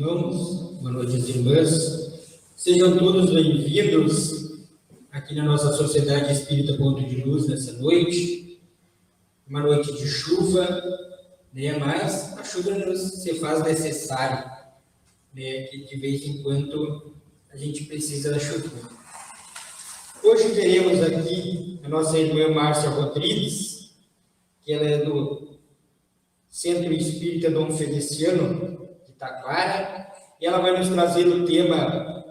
irmãos, boa noite às irmãs. Sejam todos bem-vindos aqui na nossa Sociedade Espírita Ponto de Luz nessa noite. Uma noite de chuva, né? Mas a chuva se faz necessária, né? Que de vez em quando a gente precisa da chuva. Hoje teremos aqui a nossa irmã Márcia Rodrigues, que ela é do Centro Espírita Dom Feliciano de Taquara, e ela vai nos trazer o tema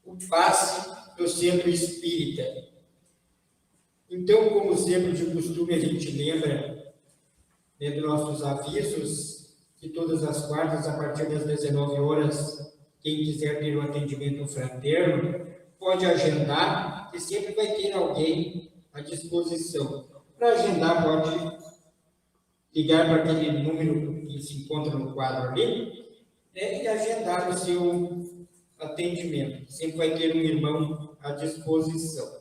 O Passe do Centro Espírita. Então, como sempre de costume, a gente lembra, né, dos nossos avisos, que todas as quartas, a partir das 19 horas, quem quiser ter um atendimento fraterno, pode agendar, que sempre vai ter alguém à disposição. Para agendar, pode ligar para aquele número que se encontra no quadro ali, né, e agendar o seu atendimento. Sempre vai ter um irmão à disposição.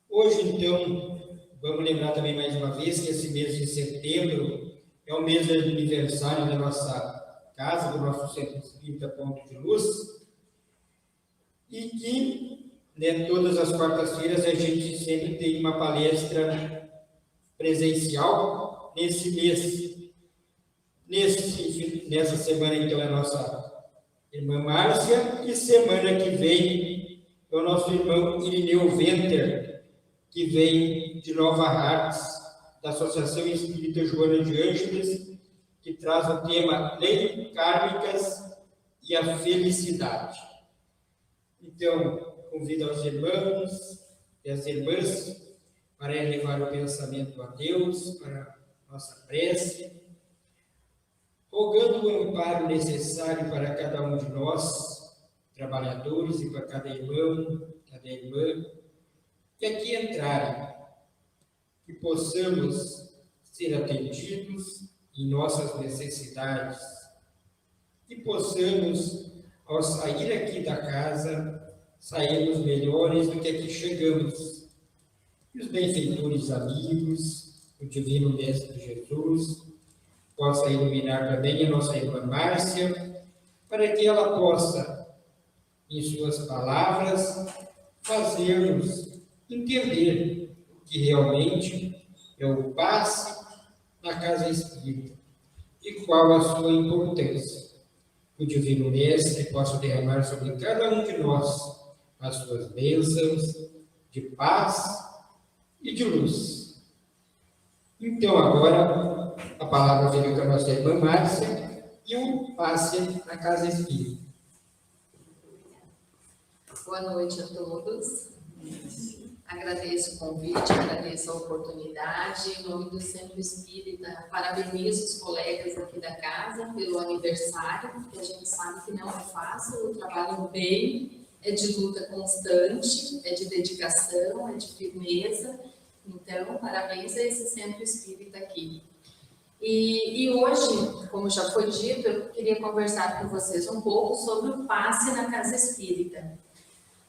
Hoje, então, vamos lembrar também mais uma vez que esse mês de setembro é o mês de aniversário da nossa casa, do nosso Centro Espírita Ponto de Luz, e que, né, todas as quartas-feiras a gente sempre tem uma palestra presencial nesse mês. Nessa semana, então, é a nossa irmã Márcia, e semana que vem é o nosso irmão Irineu Venter, que vem de Nova Hartz, da Associação Espírita Joana de Ângeles, que traz o tema Leis Kármicas e a Felicidade. Então, convido aos irmãos e as irmãs para elevar o pensamento a Deus, para a nossa prece, rogando o amparo necessário para cada um de nós, trabalhadores, e para cada irmão, cada irmã, que aqui entrarem, que possamos ser atendidos em nossas necessidades, que possamos, ao sair aqui da casa, sairmos melhores do que aqui chegamos. E os benfeitores amigos, o Divino Mestre Jesus, possa iluminar também a nossa irmã Márcia, para que ela possa, em suas palavras, fazer-nos entender o que realmente é o passe na casa espírita e qual a sua importância. O Divino Mestre possa derramar sobre cada um de nós as suas bênçãos de paz e de luz. Então, agora, a palavra veio para a nossa irmã Márcia e o passe na casa espírita. Boa noite a todos. Agradeço o convite, agradeço a oportunidade. Em nome do Centro Espírita, parabenizo os colegas aqui da casa pelo aniversário, porque a gente sabe que não é fácil, o trabalho bem, é de luta constante, é de dedicação, é de firmeza. Então, parabéns a esse Centro Espírita aqui. E hoje, como já foi dito, eu queria conversar com vocês um pouco sobre o passe na casa espírita.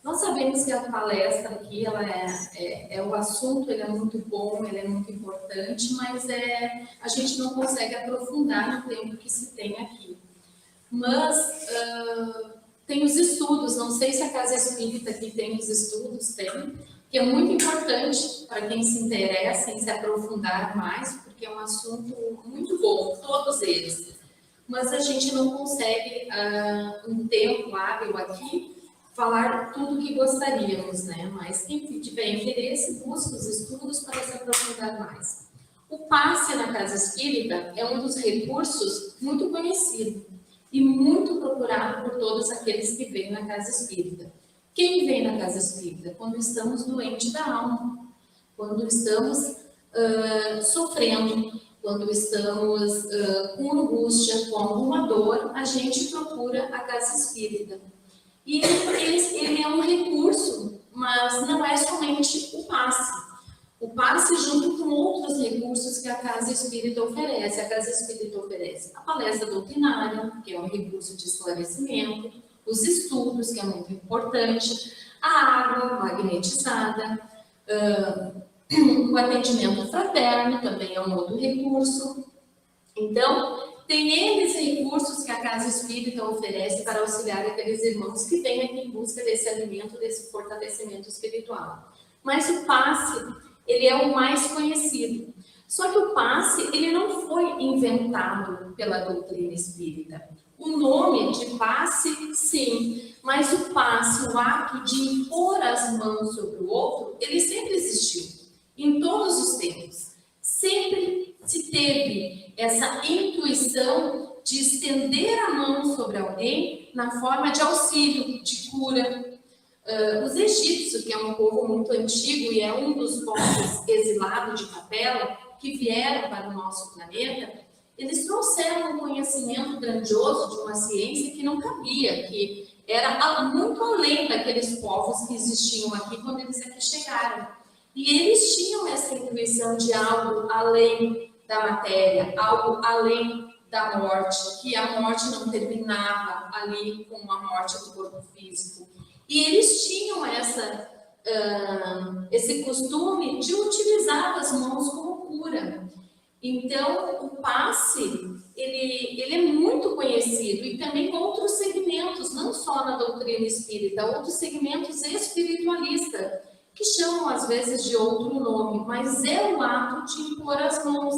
Nós sabemos que a palestra aqui, o assunto, ele é muito bom, ele é muito importante, mas a gente não consegue aprofundar no tempo que se tem aqui. Mas tem os estudos, não sei se a casa espírita aqui tem os estudos, tem, que é muito importante para quem se interessa em se aprofundar mais, porque é um assunto muito bom, todos eles. Mas a gente não consegue, um tempo hábil aqui, falar tudo o que gostaríamos, né? Mas quem tiver interesse, busca os estudos para se aprofundar mais. O passe na casa espírita é um dos recursos muito conhecido e muito procurado por todos aqueles que vêm na casa espírita. Quem vem na casa espírita? Quando estamos doentes da alma, quando estamos sofrendo, quando estamos com angústia, com alguma dor, a gente procura a casa espírita. E ele é um recurso, mas não é somente o passe. O passe junto com outros recursos que a casa espírita oferece. A casa espírita oferece a palestra doutrinária, que é um recurso de esclarecimento, os estudos, que é muito importante, a água magnetizada, o atendimento fraterno também é um outro recurso. Então, tem N recursos que a Casa Espírita oferece para auxiliar aqueles irmãos que vêm aqui em busca desse alimento, desse fortalecimento espiritual. Mas o passe, ele é o mais conhecido. Só que o passe, ele não foi inventado pela doutrina espírita. O nome de passe, sim, mas o passe, o ato de impor as mãos sobre o outro, ele sempre existiu, em todos os tempos. Sempre se teve essa intuição de estender a mão sobre alguém na forma de auxílio, de cura. Os egípcios, que é um povo muito antigo e é um dos povos exilados de Capela, que vieram para o nosso planeta, eles trouxeram um conhecimento grandioso de uma ciência que não cabia, que era muito além daqueles povos que existiam aqui quando eles aqui chegaram. E eles tinham essa intuição de algo além da matéria, algo além da morte, que a morte não terminava ali com a morte do corpo físico. E eles tinham esse costume de utilizar as mãos como cura. Então, o passe, ele é muito conhecido, e também outros segmentos, não só na doutrina espírita, outros segmentos espiritualistas, que chamam às vezes de outro nome, mas é o ato de impor as mãos.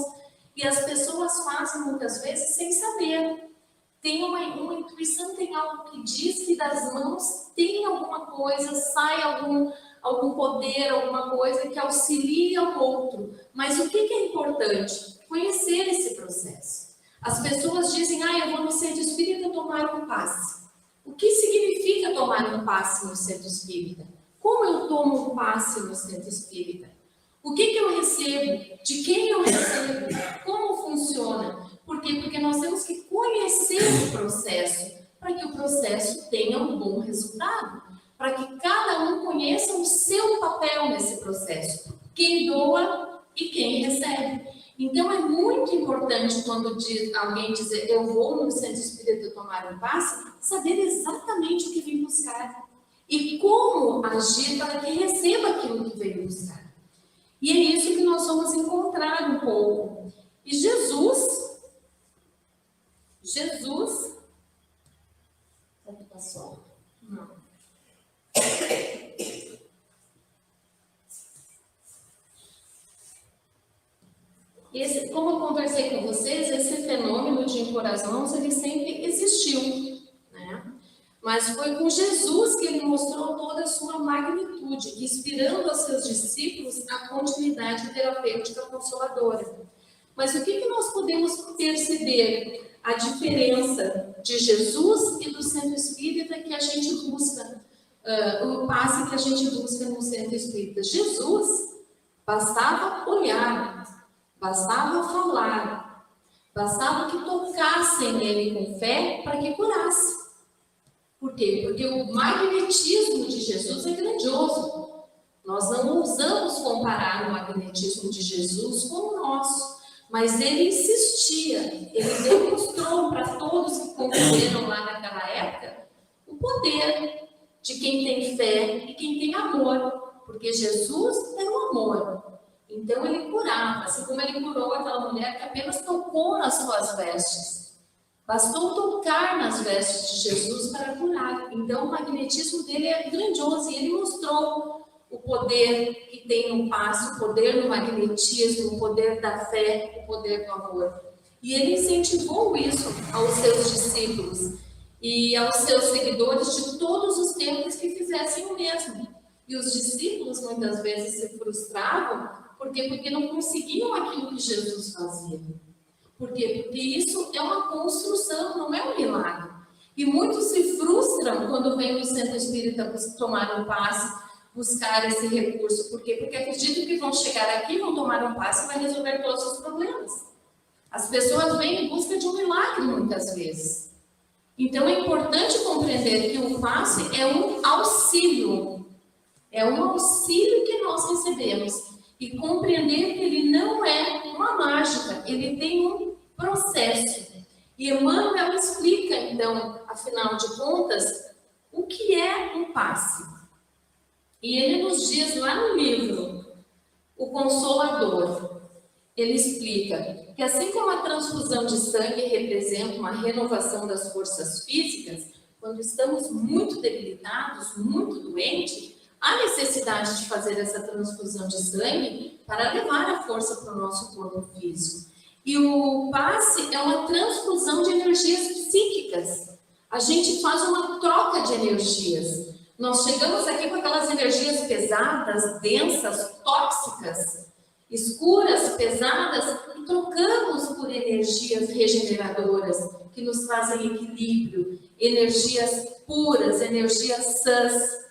E as pessoas fazem muitas vezes sem saber. Tem uma intuição, tem algo que diz que das mãos tem alguma coisa, sai algum poder, alguma coisa que auxilia o outro. Mas o que é importante? Conhecer esse processo. As pessoas dizem, eu vou no centro espírita tomar um passe. O que significa tomar um passe no centro espírita? Como eu tomo um passe no centro espírita? O que eu recebo? De quem eu recebo? Como funciona? Por quê? Porque nós temos que conhecer o processo, para que o processo tenha um bom resultado, para que cada um conheça o seu papel nesse processo, quem doa e quem recebe. Então, é muito importante quando alguém dizer, eu vou no centro espírita tomar um passe, saber exatamente o que vem buscar e como agir para que receba aquilo que veio buscar. E é isso que nós vamos encontrar um pouco. E Jesus, passou? Não. Como eu conversei com vocês, esse fenômeno de impor as mãos, ele sempre existiu, né? Mas foi com Jesus que ele mostrou toda a sua magnitude, inspirando aos seus discípulos a continuidade terapêutica consoladora. Mas o que nós podemos perceber? A diferença de Jesus e do centro espírita que a gente busca, o passe que a gente busca no centro espírita. Jesus, bastava olhar, bastava falar, bastava que tocassem nele com fé para que curasse. Por quê? Porque o magnetismo de Jesus é grandioso. Nós não ousamos comparar o magnetismo de Jesus com o nosso. Mas ele insistia, ele demonstrou para todos que conviveram lá naquela época o poder de quem tem fé e quem tem amor, porque Jesus é o amor. Então ele curava, assim como ele curou aquela mulher que apenas tocou nas suas vestes. Bastou tocar nas vestes de Jesus para curar. Então o magnetismo dele é grandioso e ele mostrou o poder que tem no passe, o poder no magnetismo, o poder da fé, o poder do amor. E ele incentivou isso aos seus discípulos e aos seus seguidores de todos os tempos que fizessem o mesmo. E os discípulos muitas vezes se frustravam, porque não conseguiam aquilo que Jesus fazia. Por quê? Porque isso é uma construção, não é um milagre. E muitos se frustram quando vêm no centro espírita tomar um passe, buscar esse recurso. Por quê? Porque acreditam que vão chegar aqui, vão tomar um passe e vai resolver todos os problemas. As pessoas vêm em busca de um milagre muitas vezes. Então é importante compreender que o passe é um auxílio. É um auxílio que nós recebemos. E compreender que ele não é uma mágica, ele tem um processo. E Emmanuel explica, então, afinal de contas, o que é um passe. E ele nos diz lá no livro, O Consolador, ele explica que assim como a transfusão de sangue representa uma renovação das forças físicas, quando estamos muito debilitados, muito doentes, há necessidade de fazer essa transfusão de sangue para levar a força para o nosso corpo físico. E o passe é uma transfusão de energias psíquicas. A gente faz uma troca de energias. Nós chegamos aqui com aquelas energias pesadas, densas, tóxicas, escuras, pesadas, e trocamos por energias regeneradoras, que nos trazem equilíbrio, energias puras, energias sãs,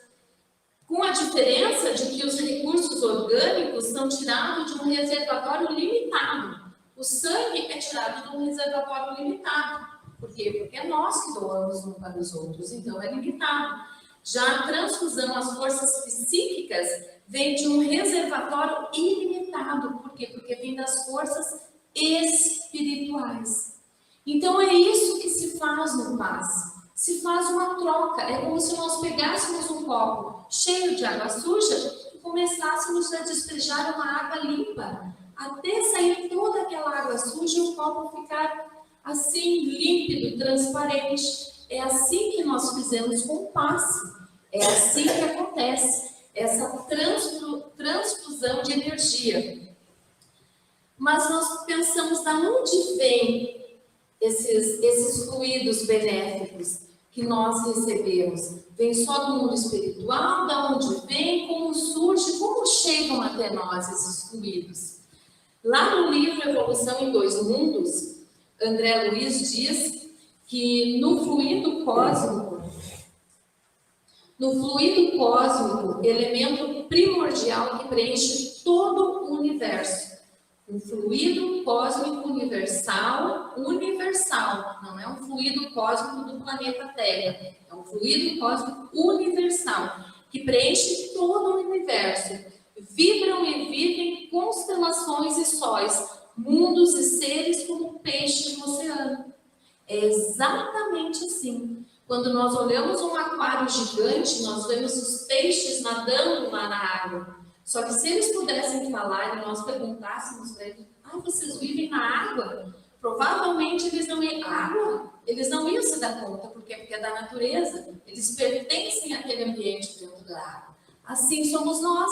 com a diferença de que os recursos orgânicos são tirados de um reservatório limitado. O sangue é tirado de um reservatório limitado. Por quê? Porque é nós que doamos uns para os outros, então é limitado. Já a transfusão, as forças psíquicas, vem de um reservatório ilimitado. Por quê? Porque vem das forças espirituais. Então é isso que se faz no passe. Se faz uma troca. É como se nós pegássemos um copo cheio de água suja e começássemos a despejar uma água limpa, até sair toda aquela água suja e o copo ficar assim, límpido, transparente. É assim que nós fizemos com o passe. É assim que acontece essa transfusão de energia. Mas nós pensamos de onde vem esses fluidos benéficos que nós recebemos? Vem só do mundo espiritual? Da onde vem? Como surge? Como chegam até nós esses fluidos? Lá no livro Evolução em Dois Mundos, André Luiz diz que no fluido cósmico, elemento primordial que preenche todo o universo. Um fluido cósmico universal, não é um fluido cósmico do planeta Terra, é um fluido cósmico universal, que preenche todo o universo. Vibram e vivem constelações e sóis, mundos e seres como peixes no oceano. É exatamente assim. Quando nós olhamos um aquário gigante, nós vemos os peixes nadando lá na água. Só que se eles pudessem falar e nós perguntássemos para eles, vocês vivem na água? Provavelmente eles não iam, água? Eles não iam se dar conta, porque é da natureza. Eles pertencem àquele ambiente dentro da água. Assim somos nós.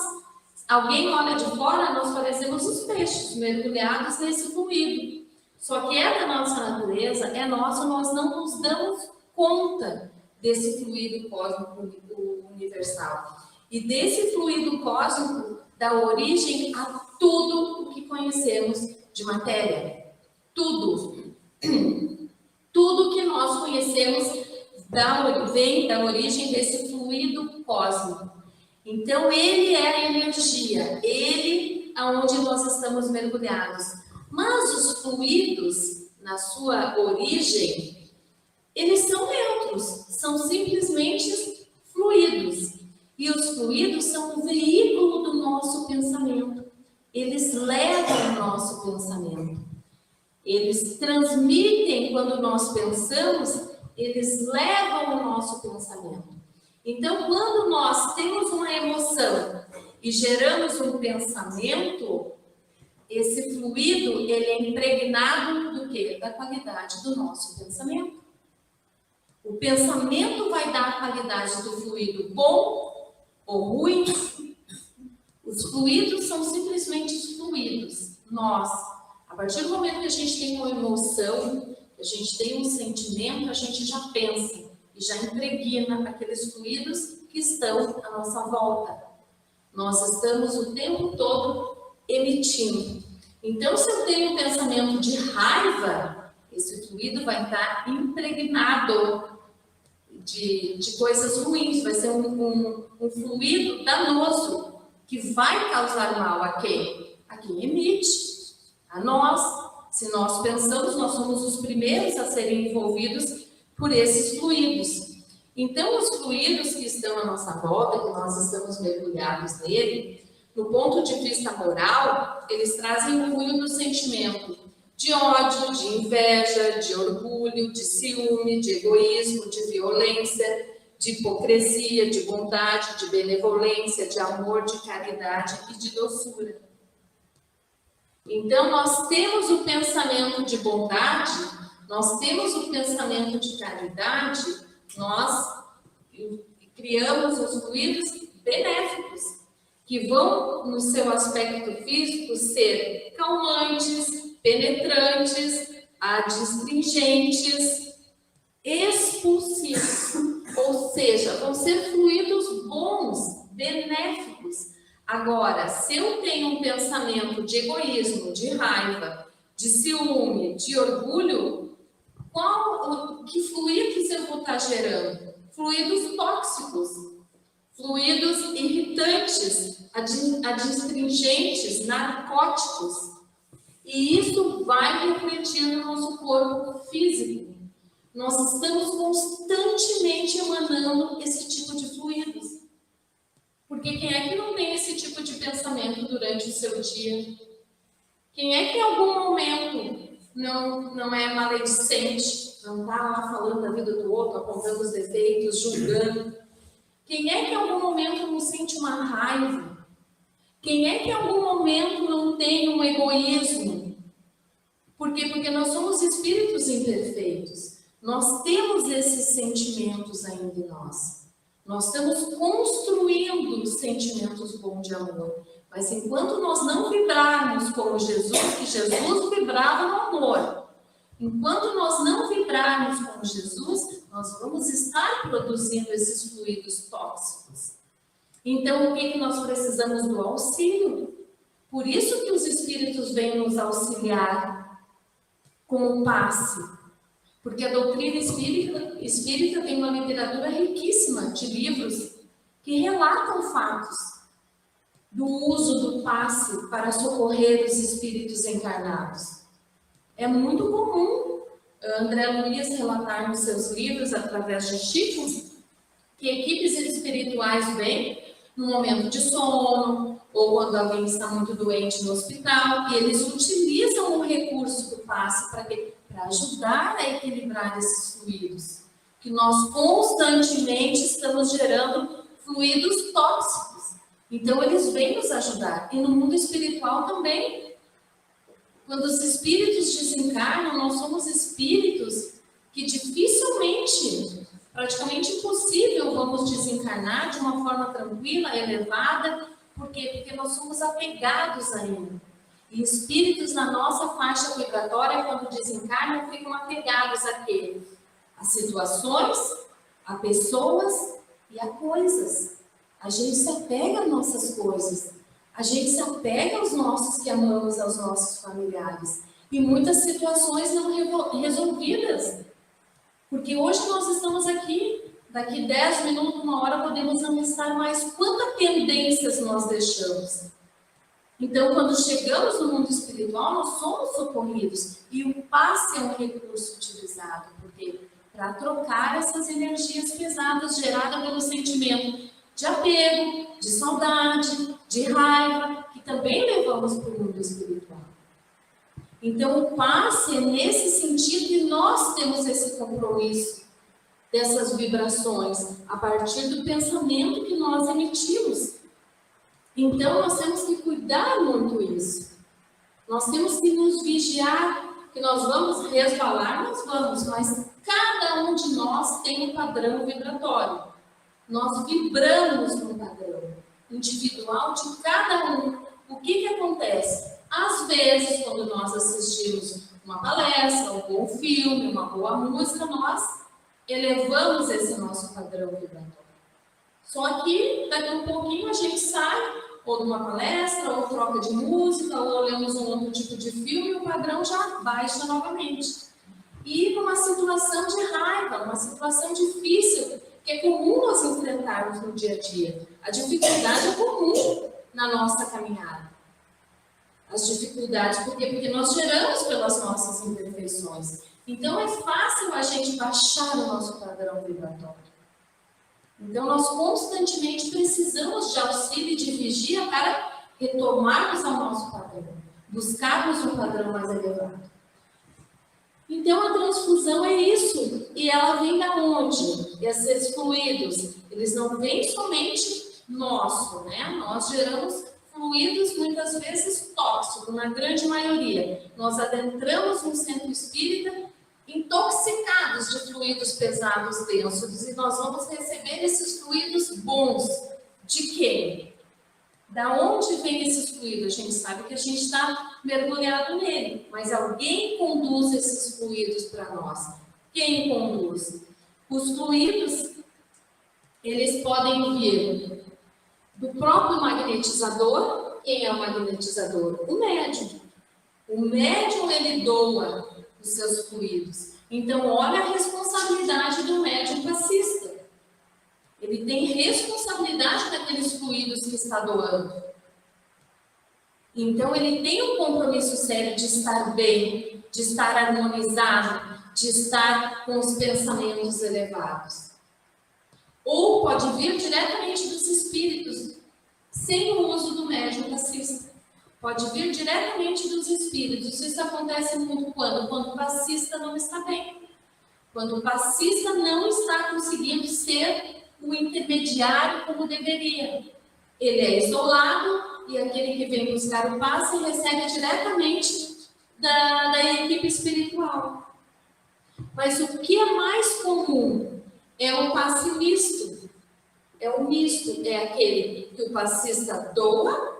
Alguém olha de fora, nós parecemos os peixes mergulhados nesse fluido. Só que é da nossa natureza, é nosso, nós não nos damos conta desse fluido cósmico universal. E desse fluido cósmico dá origem a tudo o que conhecemos de matéria. Tudo. Tudo que nós conhecemos vem da origem desse fluido cósmico. Então, ele é a energia, ele aonde nós estamos mergulhados. Mas os fluidos, na sua origem, eles são neutros, são simplesmente fluidos. E os fluidos são um veículo do nosso pensamento. Eles levam o nosso pensamento. Eles transmitem quando nós pensamos, eles levam o nosso pensamento. Então, quando nós temos uma emoção e geramos um pensamento, esse fluido, ele é impregnado do quê? Da qualidade do nosso pensamento. O pensamento vai dar a qualidade do fluido bom ou ruim. Os fluidos são simplesmente fluidos. Nós, a partir do momento que a gente tem uma emoção, que a gente tem um sentimento, a gente já pensa e já impregna aqueles fluidos que estão à nossa volta. Nós estamos o tempo todo emitindo. Então, se eu tenho um pensamento de raiva, esse fluido vai estar impregnado de coisas ruins, vai ser um fluido danoso, que vai causar mal a quem? A quem emite, a nós. Se nós pensamos, nós somos os primeiros a serem envolvidos por esses fluidos. Então, os fluidos que estão à nossa volta, que nós estamos mergulhados nele, no ponto de vista moral, eles trazem o cunho do sentimento de ódio, de inveja, de orgulho, de ciúme, de egoísmo, de violência, de hipocrisia, de bondade, de benevolência, de amor, de caridade e de doçura. Então, nós temos o pensamento de bondade, nós temos o pensamento de caridade, nós criamos os fluidos benéficos, que vão, no seu aspecto físico, ser calmantes, penetrantes, adstringentes, expulsivos, ou seja, vão ser fluidos bons, benéficos. Agora, se eu tenho um pensamento de egoísmo, de raiva, de ciúme, de orgulho, que fluidos eu vou estar gerando? Fluidos tóxicos, fluidos irritantes, adstringentes, narcóticos. E isso vai refletir no nosso corpo físico. Nós estamos constantemente emanando esse tipo de fluidos. Porque quem é que não tem esse tipo de pensamento durante o seu dia? Quem é que em algum momento não é maledicente, não está lá falando da vida do outro, apontando os defeitos, julgando? Quem é que em algum momento não sente uma raiva? Quem é que em algum momento não tem um egoísmo? Por quê? Porque nós somos espíritos imperfeitos. Nós temos esses sentimentos ainda em nós. Nós estamos construindo sentimentos bons de amor. Mas enquanto nós não vibrarmos como Jesus, que Jesus vibrava no amor, enquanto nós não vibrarmos como Jesus, nós vamos estar produzindo esses fluidos tóxicos. Então, o que nós precisamos do auxílio? Por isso que os espíritos vêm nos auxiliar com o passe. Porque a doutrina espírita tem uma literatura riquíssima de livros que relatam fatos do uso do passe para socorrer os espíritos encarnados. É muito comum André Luiz relatar nos seus livros, através de Chico, que equipes espirituais vêm no momento de sono, ou quando alguém está muito doente no hospital, e eles utilizam o recurso do passe para ajudar a equilibrar esses fluidos, que nós constantemente estamos gerando fluidos tóxicos. Então, eles vêm nos ajudar. E no mundo espiritual também. Quando os espíritos desencarnam, nós somos espíritos que dificilmente, praticamente impossível, vamos desencarnar de uma forma tranquila, elevada. Por quê? Porque nós somos apegados ainda. E espíritos na nossa faixa vibratória, quando desencarnam, ficam apegados a quê? A situações, a pessoas e a coisas. A gente se apega às nossas coisas. A gente se apega aos nossos que amamos, aos nossos familiares. E muitas situações não resolvidas. Porque hoje nós estamos aqui, daqui 10 minutos, 1 hora, podemos não estar mais. Quantas pendências nós deixamos? Então, quando chegamos no mundo espiritual, nós somos socorridos. E o passe é um recurso utilizado. Por quê? Para trocar essas energias pesadas geradas pelo sentimento de apego, de saudade, de raiva, que também levamos para o mundo espiritual. Então, o passe é nesse sentido que nós temos esse compromisso dessas vibrações, a partir do pensamento que nós emitimos. Então, nós temos que cuidar muito isso. Nós temos que nos vigiar, que nós vamos resvalar, nós vamos, mas cada um de nós tem um padrão vibratório. Nós vibramos no padrão individual de cada um. O que acontece? Às vezes, quando nós assistimos uma palestra, um bom filme, uma boa música, nós elevamos esse nosso padrão vibratório. Só que, daqui a um pouquinho, a gente sai, ou de uma palestra, ou troca de música, ou olhamos um outro tipo de filme, e o padrão já baixa novamente. E numa situação de raiva, uma situação difícil, que é comum nós enfrentarmos no dia a dia. A dificuldade é comum na nossa caminhada. As dificuldades, por quê? Porque nós geramos pelas nossas imperfeições. Então, é fácil a gente baixar o nosso padrão vibratório. Então, nós constantemente precisamos de auxílio e de vigia para retomarmos ao nosso padrão, buscarmos um padrão mais elevado. Então, a transfusão é isso. E ela vem da onde? Esses fluidos, eles não vêm somente nosso, né? Nós geramos fluidos muitas vezes tóxicos, na grande maioria. Nós adentramos no centro espírita intoxicados de fluidos pesados, densos, e nós vamos receber esses fluidos bons. De quem? Da onde vem esses fluidos? A gente sabe que a gente está mergulhado nele, mas alguém conduz esses fluidos para nós. Quem conduz? Os fluidos, eles podem vir do próprio magnetizador. Quem é o magnetizador? O médium. O médium, ele doa os seus fluidos. Então, olha a responsabilidade do médium passista. Ele tem responsabilidade daqueles fluidos que está doando. Então, ele tem um compromisso sério de estar bem, de estar harmonizado, de estar com os pensamentos elevados. Ou pode vir diretamente dos espíritos, sem o uso do médium passista. Pode vir diretamente dos espíritos. Isso acontece muito quando? Quando o passista não está bem. Quando o passista não está conseguindo ser o intermediário como deveria. Ele é isolado e aquele que vem buscar o passe recebe diretamente da equipe espiritual. Mas o que é mais comum é o passe misto. É o misto, é aquele que o passista doa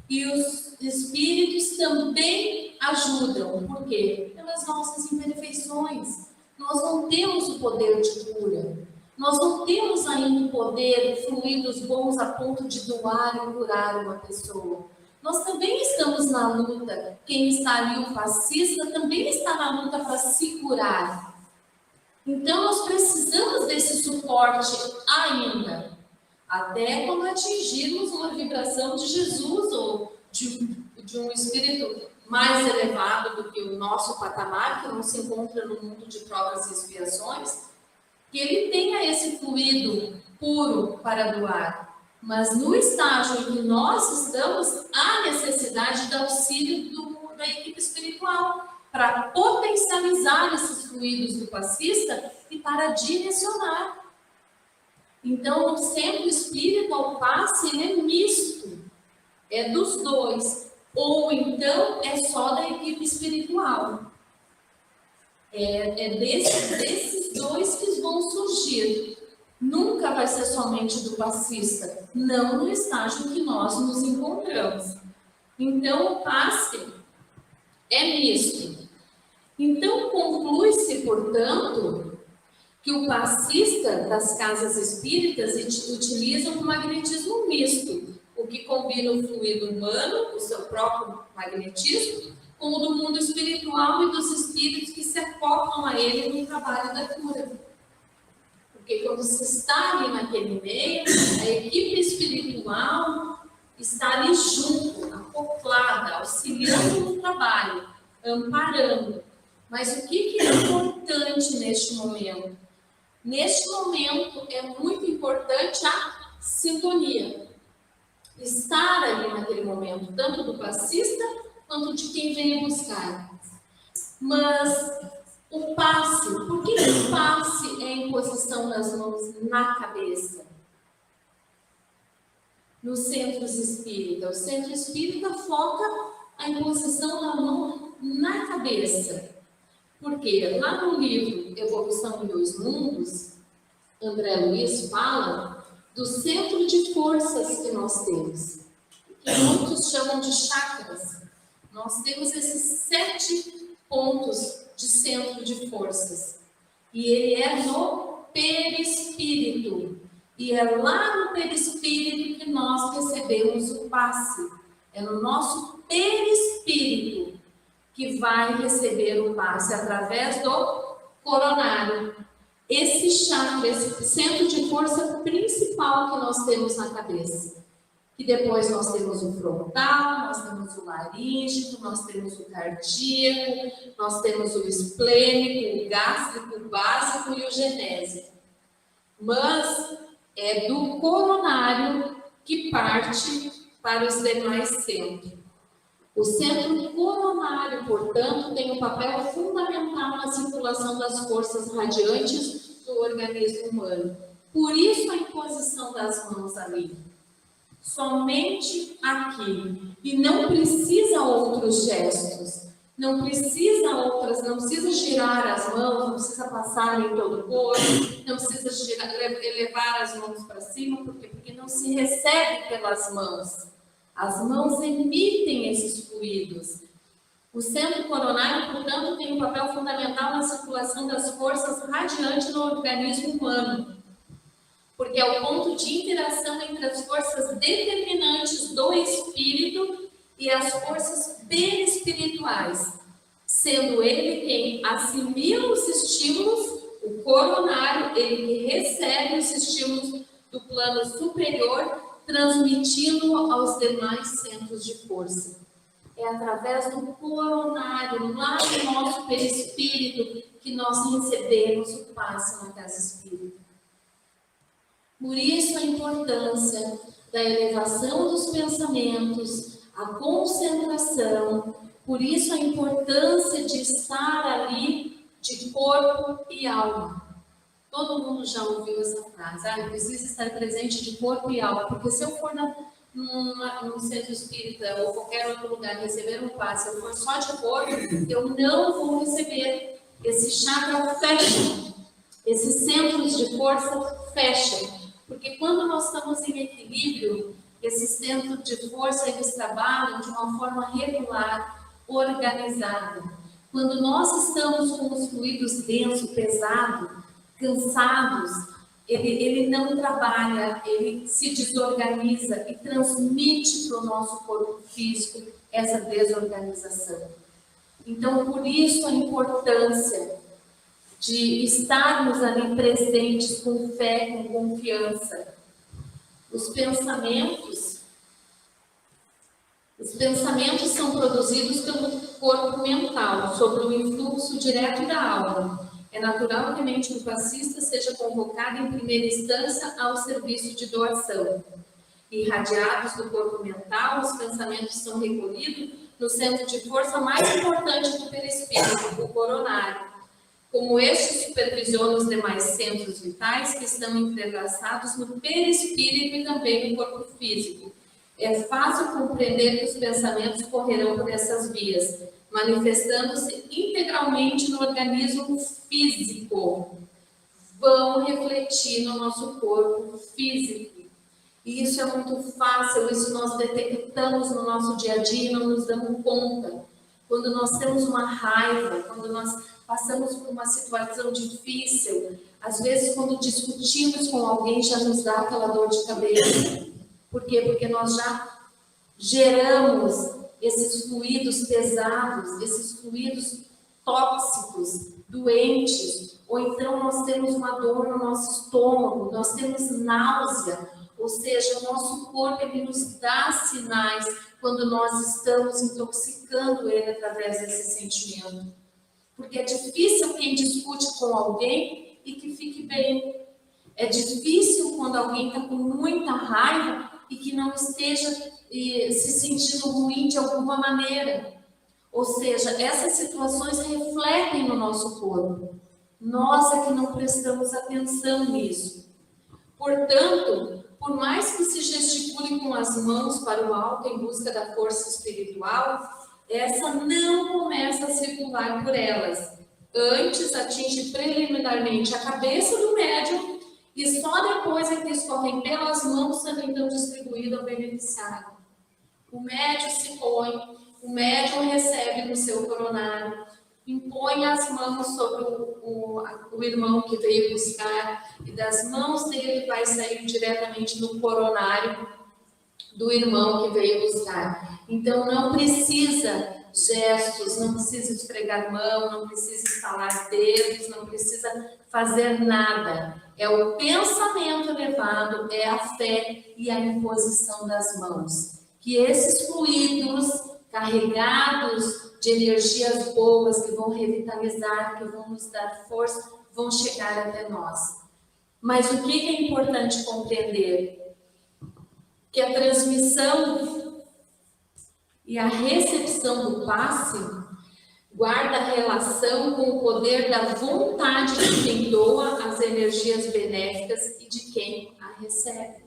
e os espíritos também ajudam. Por quê? Pelas nossas imperfeições. Nós não temos o poder de cura. Nós não temos ainda o poder, fluidos bons a ponto de doar e curar uma pessoa. Nós também estamos na luta. Quem está ali, o fascista, também está na luta para se curar. Então, nós precisamos desse suporte ainda. Até quando atingirmos uma vibração de Jesus ou de um espírito mais elevado do que o nosso patamar, que não se encontra no mundo de provas e expiações, que ele tenha esse fluido puro para doar. Mas no estágio em que nós estamos, há necessidade de auxílio da equipe espiritual para potencializar esses fluidos do passista e para direcionar. Então, o centro espírita, o passe, ele é misto. É dos dois. Ou então, é só da equipe espiritual. É desses dois que vão surgir. Nunca vai ser somente do passista. Não no estágio em que nós nos encontramos. Então, o passe é misto. Então, conclui-se, portanto, que o passista das casas espíritas utilizam um magnetismo misto, o que combina o fluido humano, o seu próprio magnetismo, com o do mundo espiritual e dos espíritos que se acoplam a ele no trabalho da cura. Porque quando se está ali naquele meio, a equipe espiritual está ali junto, acoplada, auxiliando no trabalho, amparando. Mas o que é importante neste momento? Neste momento é muito importante a sintonia. Estar ali naquele momento, tanto do passista quanto de quem vem buscar. Mas o passe, por que o passe é a imposição das mãos na cabeça? Nos centros espíritas. O centro espírita foca a imposição da mão na cabeça. Porque lá no livro Evolução em Dois Mundos, André Luiz fala do centro de forças que nós temos, que muitos chamam de chakras. Nós temos esses 7 pontos de centro de forças. E ele é no perispírito. E é lá no perispírito que nós recebemos o passe. É no nosso perispírito que vai receber o passe através do coronário. Esse chakra, esse centro de força principal que nós temos na cabeça. E depois nós temos o frontal, nós temos o laríngeo, nós temos o cardíaco, nós temos o esplênico, o gástrico, o básico e o genésico. Mas é do coronário que parte para os demais centros. O centro coronário, portanto, tem um papel fundamental na circulação das forças radiantes do organismo humano. Por isso a imposição das mãos ali. somente aqui. E não precisa outros gestos, não precisa girar as mãos, não precisa passar em todo o corpo, não precisa elevar as mãos para cima, porque não se recebe pelas mãos. As mãos emitem esses fluidos. O centro coronário, portanto, tem um papel fundamental na circulação das forças radiantes no organismo humano, porque é o ponto de interação entre as forças determinantes do espírito e as forças perispirituais, sendo ele quem assimila os estímulos, o coronário, ele que recebe os estímulos do plano superior, transmitindo aos demais centros de força. É através do coronário, lá do nosso perispírito, que nós recebemos o passe na casa espírita. Por isso a importância da elevação dos pensamentos, a concentração, por isso a importância de estar ali de corpo e alma. Todo mundo já ouviu essa frase, eu preciso estar presente de corpo e alma, porque se eu for num centro espírita ou qualquer outro lugar receber um passe, se eu for só de corpo, eu não vou receber. Esse chakra fecha, esses centros de força fecham, porque quando nós estamos em equilíbrio, esses centros de força eles trabalham de uma forma regular, organizada. Quando nós estamos com os fluidos densos, pesados, cansados, ele não trabalha, ele se desorganiza e transmite para o nosso corpo físico essa desorganização. Então, por isso a importância de estarmos ali presentes com fé, com confiança. Os pensamentos são produzidos pelo corpo mental, sob o influxo direto da alma. É natural que a mente do passista seja convocada em primeira instância ao serviço de doação. Irradiados do corpo mental, os pensamentos são recolhidos no centro de força mais importante do perispírito, o coronário. Como este supervisiona os demais centros vitais que estão entrelaçados no perispírito e também no corpo físico. É fácil compreender que os pensamentos correrão por essas vias, manifestando-se integralmente no organismo físico. Vão refletir no nosso corpo físico. E isso é muito fácil, isso nós detectamos no nosso dia a dia e não nos damos conta. Quando nós temos uma raiva, quando nós passamos por uma situação difícil, às vezes quando discutimos com alguém já nos dá aquela dor de cabeça. Por quê? Porque nós já geramos esses fluidos pesados, esses fluidos tóxicos, doentes, ou então nós temos uma dor no nosso estômago, nós temos náusea, ou seja, o nosso corpo ele nos dá sinais quando nós estamos intoxicando ele através desse sentimento. Porque é difícil quem discute com alguém e que fique bem. É difícil quando alguém está com muita raiva e que não esteja se sentindo ruim de alguma maneira. Ou seja, essas situações refletem no nosso corpo. Nós é que não prestamos atenção nisso. Portanto, por mais que se gesticule com as mãos para o alto em busca da força espiritual, essa não começa a circular por elas. Antes atinge preliminarmente a cabeça do médium e só depois é que escorrem pelas mãos sendo então distribuído ao beneficiário. O médium se põe, o médium recebe no seu coronário, impõe as mãos sobre o irmão que veio buscar e das mãos dele vai sair diretamente no coronário do irmão que veio buscar. Então não precisa gestos, não precisa esfregar mão, não precisa estalar dedos, não precisa fazer nada. É o pensamento elevado, é a fé e a imposição das mãos. Que esses fluidos carregados de energias boas que vão revitalizar, que vão nos dar força, vão chegar até nós. Mas o que é importante compreender? Que a transmissão e a recepção do passe guarda relação com o poder da vontade de quem doa as energias benéficas e de quem a recebe.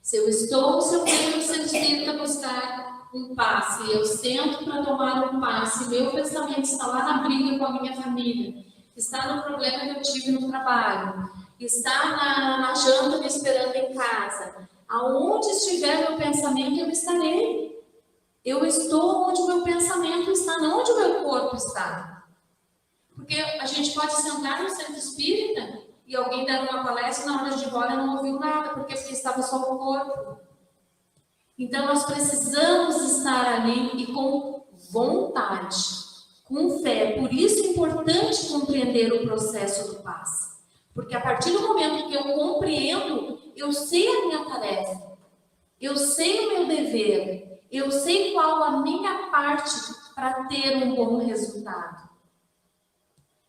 Se eu venho no centro espírita buscar um passe, eu sento para tomar um passe, meu pensamento está lá na briga com a minha família, está no problema que eu tive no trabalho, está na janta me esperando em casa. Aonde estiver meu pensamento, eu estarei. Eu estou onde o meu pensamento está, não onde o meu corpo está. Porque a gente pode sentar no centro espírita e alguém dar uma palestra, na hora de ir embora não ouviu nada, porque estava só o corpo. Então nós precisamos estar ali e com vontade, com fé. Por isso é importante compreender o processo do passe. Porque a partir do momento que eu compreendo, eu sei a minha tarefa, eu sei o meu dever, eu sei qual a minha parte para ter um bom resultado.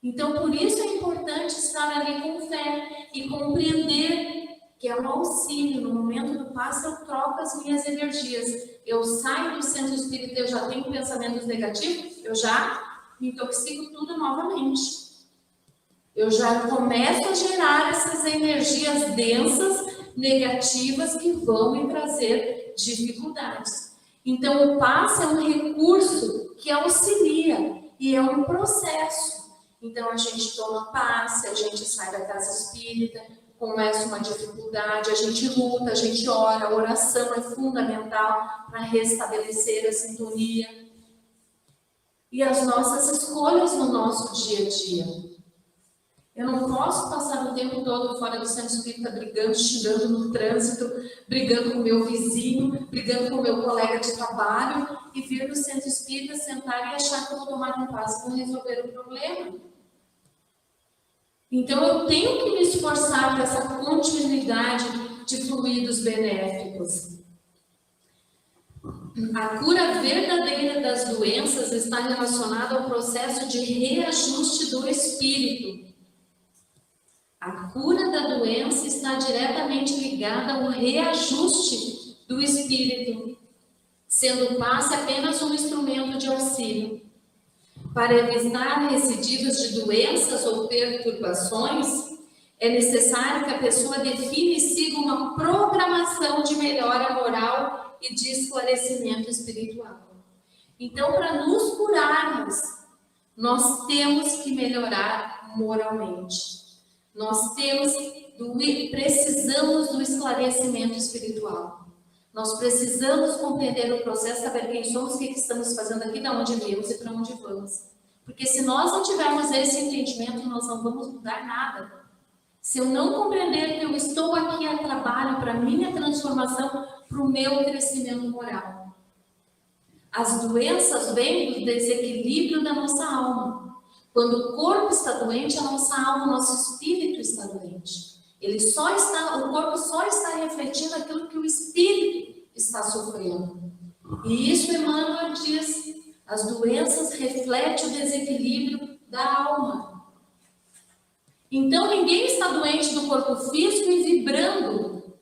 Então, por isso é importante estar ali com fé e compreender que é um auxílio. No momento do passe, eu troco as minhas energias. Eu saio do centro espírita, eu já tenho pensamentos negativos, eu já me intoxico tudo novamente. Eu já começo a gerar essas energias densas, negativas, que vão me trazer dificuldades. Então, o passe é um recurso que auxilia e é um processo. Então, a gente toma passe, a gente sai da casa espírita, começa uma dificuldade, a gente luta, a gente ora. A oração é fundamental para restabelecer a sintonia. E as nossas escolhas no nosso dia a dia. Eu não posso passar o tempo todo fora do centro espírita brigando, xingando no trânsito, brigando com o meu vizinho, brigando com o meu colega de trabalho e vir no centro espírita, sentar e achar que eu vou tomar um passe para resolver o problema. Então eu tenho que me esforçar para essa continuidade de fluidos benéficos. A cura verdadeira das doenças está relacionada ao processo de reajuste do espírito. A cura da doença está diretamente ligada ao reajuste do espírito, sendo o passe apenas um instrumento de auxílio. Para evitar recidivas de doenças ou perturbações, é necessário que a pessoa defina e siga uma programação de melhora moral e de esclarecimento espiritual. Então, para nos curarmos, nós temos que melhorar moralmente. Nós precisamos do esclarecimento espiritual. Nós precisamos compreender o processo, saber quem somos, o que estamos fazendo aqui, de onde viemos e para onde vamos. Porque se nós não tivermos esse entendimento, nós não vamos mudar nada. Se eu não compreender que eu estou aqui a trabalho para a minha transformação, para o meu crescimento moral. As doenças vêm do desequilíbrio da nossa alma. Quando o corpo está doente, a nossa alma, o nosso espírito está doente. O corpo só está refletindo aquilo que o espírito está sofrendo. E isso Emmanuel diz, as doenças refletem o desequilíbrio da alma. Então ninguém está doente do corpo físico e vibrando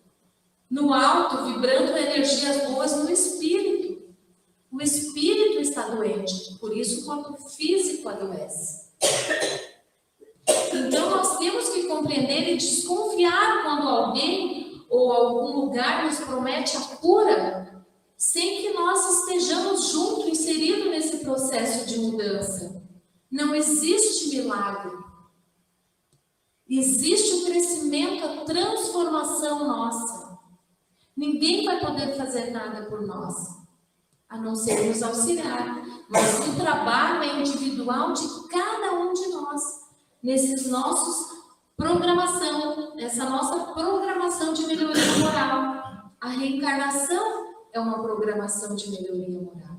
no alto, vibrando energias boas no espírito. O espírito está doente, por isso o corpo físico adoece. Então nós temos que compreender e desconfiar quando alguém ou algum lugar nos promete a cura, sem que nós estejamos juntos, inseridos nesse processo de mudança. Não existe milagre. Existe o crescimento, a transformação nossa. Ninguém vai poder fazer nada por nós, a não ser nos auxiliar. Mas o trabalho é individual de cada um de nós. Nessa nossa programação de melhoria moral. A reencarnação é uma programação de melhoria moral.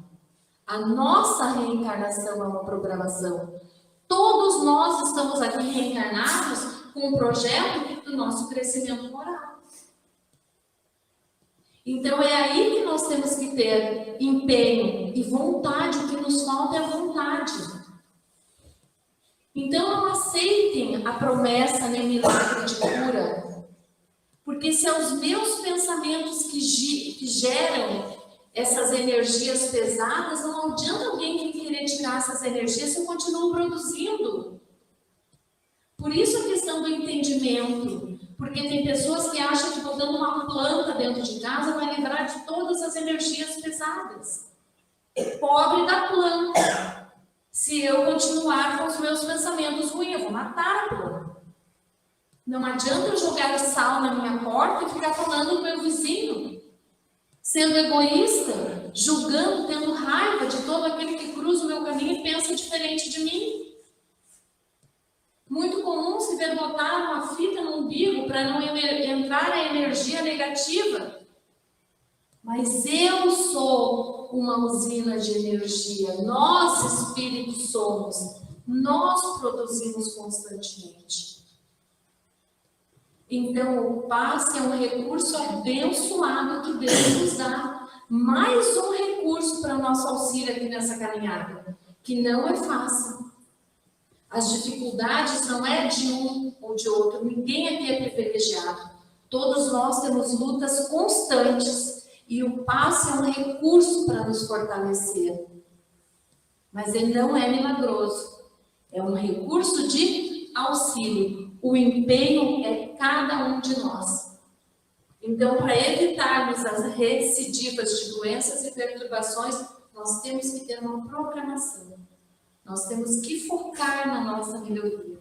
A nossa reencarnação é uma programação. Todos nós estamos aqui reencarnados com o projeto do nosso crescimento moral. Então é aí que nós temos que ter empenho e vontade. O que nos falta é a vontade. Então não aceitem a promessa nem milagre de cura, porque se aos meus pensamentos que geram essas energias pesadas, não adianta alguém querer tirar essas energias se eu continuo produzindo. Por isso a questão do entendimento, Porque tem pessoas que acham que botando uma planta dentro de casa vai livrar de todas as energias pesadas. Pobre da planta. Se eu continuar com os meus pensamentos ruins, eu vou matar a planta. Não adianta eu jogar sal na minha porta e ficar falando do meu vizinho. Sendo egoísta, julgando, tendo raiva de todo aquele que cruza o meu caminho e pensa diferente de mim. Muito comum se ver botar uma fita no umbigo para não entrar a energia negativa. Mas eu sou uma usina de energia. Nós, espíritos, somos. Nós produzimos constantemente. Então, o passe é um recurso abençoado que Deus nos dá. Mais um recurso para nosso auxílio aqui nessa caminhada, que não é fácil. As dificuldades não é de um ou de outro. Ninguém aqui é privilegiado. Todos nós temos lutas constantes e o passe é um recurso para nos fortalecer. Mas ele não é milagroso. É um recurso de auxílio. O empenho é cada um de nós. Então, para evitarmos as recidivas de doenças e perturbações, nós temos que ter uma programação. Nós temos que focar na nossa melhoria.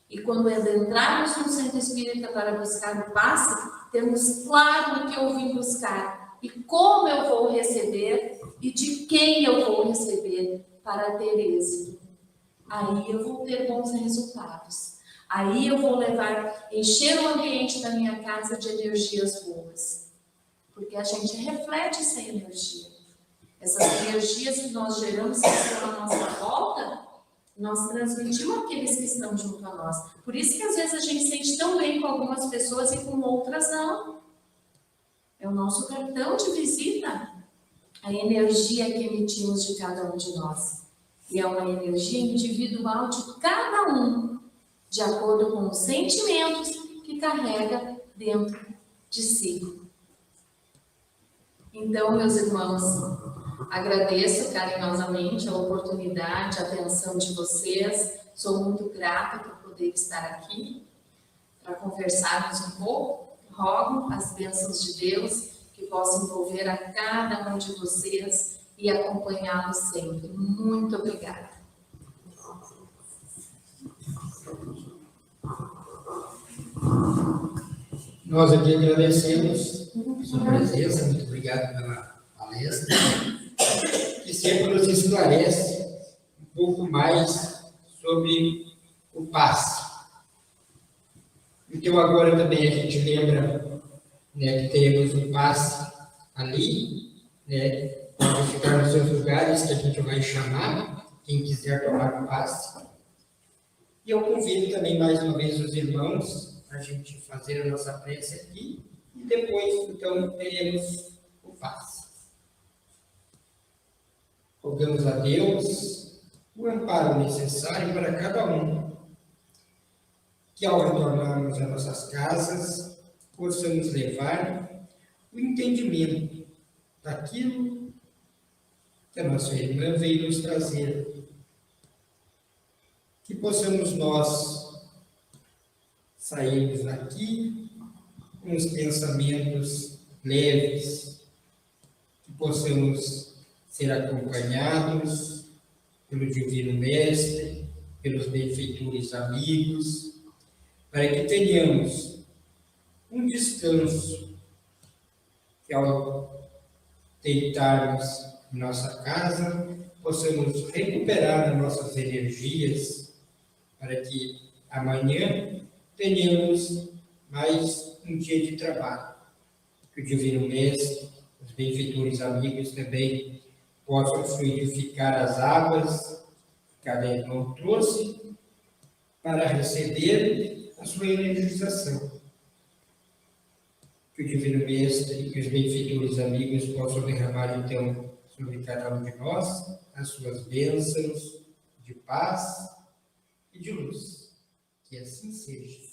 E quando adentrarmos no centro espírita para buscar o passe, temos claro o que eu vim buscar e como eu vou receber e de quem eu vou receber para ter êxito. Aí eu vou ter bons resultados. Aí eu vou encher o ambiente da minha casa de energias boas. Porque a gente reflete essa energia. Essas energias que nós geramos que estão à nossa volta, nós transmitimos àqueles que estão junto a nós. Por isso que às vezes a gente sente tão bem com algumas pessoas e com outras não. É o nosso cartão de visita, a energia que emitimos de cada um de nós. E é uma energia individual de cada um, de acordo com os sentimentos que carrega dentro de si. Então, meus irmãos, agradeço carinhosamente a oportunidade, a atenção de vocês. Sou muito grata por poder estar aqui para conversarmos um pouco. Rogo as bênçãos de Deus que possam envolver a cada um de vocês e acompanhá-los sempre. Muito obrigada. Nós aqui agradecemos a sua presença, muito obrigado pela palestra, que sempre nos esclarece um pouco mais sobre o passe. Então agora também a gente lembra, né, que teremos um passe ali, né, pode ficar nos seus lugares que a gente vai chamar, quem quiser tomar o passe. E eu convido também mais uma vez os irmãos a gente fazer a nossa prece aqui e depois, então, teremos o passe. Rogamos a Deus o amparo necessário para cada um, que ao retornarmos às nossas casas, possamos levar o entendimento daquilo que a nossa irmã veio nos trazer. Que possamos nós sairmos daqui com os pensamentos leves, que possamos ser acompanhados pelo Divino Mestre, pelos benfeitores amigos, para que tenhamos um descanso, que ao deitarmos em nossa casa, possamos recuperar as nossas energias, para que amanhã tenhamos mais um dia de trabalho. Que o Divino Mestre, os benfeitores amigos também possam fluidificar as águas que cada irmão trouxe para receber a sua energização. Que o Divino Mestre e os benfeitores amigos possam derramar, então, sobre cada um de nós as suas bênçãos de paz e de luz. Que assim seja.